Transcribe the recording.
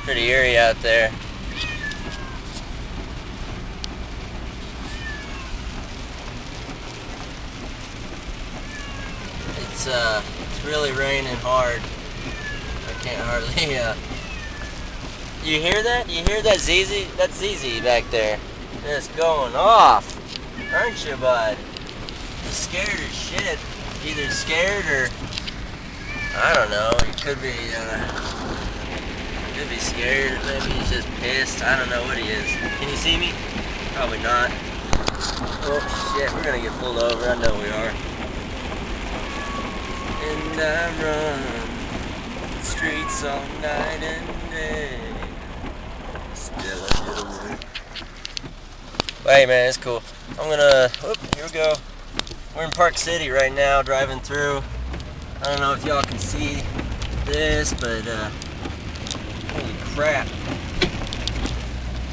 pretty eerie out there. It's really raining hard. I can't hardly, you hear that? You hear that ZZ? That's ZZ back there. Just going off. Aren't you, bud? He's scared as shit. Either scared or, I don't know, he could be scared. Maybe he's just pissed. I don't know what he is. Can you see me? Probably not. Oh shit, we're gonna get pulled over. I know we are. And I run the streets all night and day. Still a little. Hey man, it's cool. I'm gonna, here we go. We're in Park City right now, driving through. I don't know if y'all can see this, but holy crap.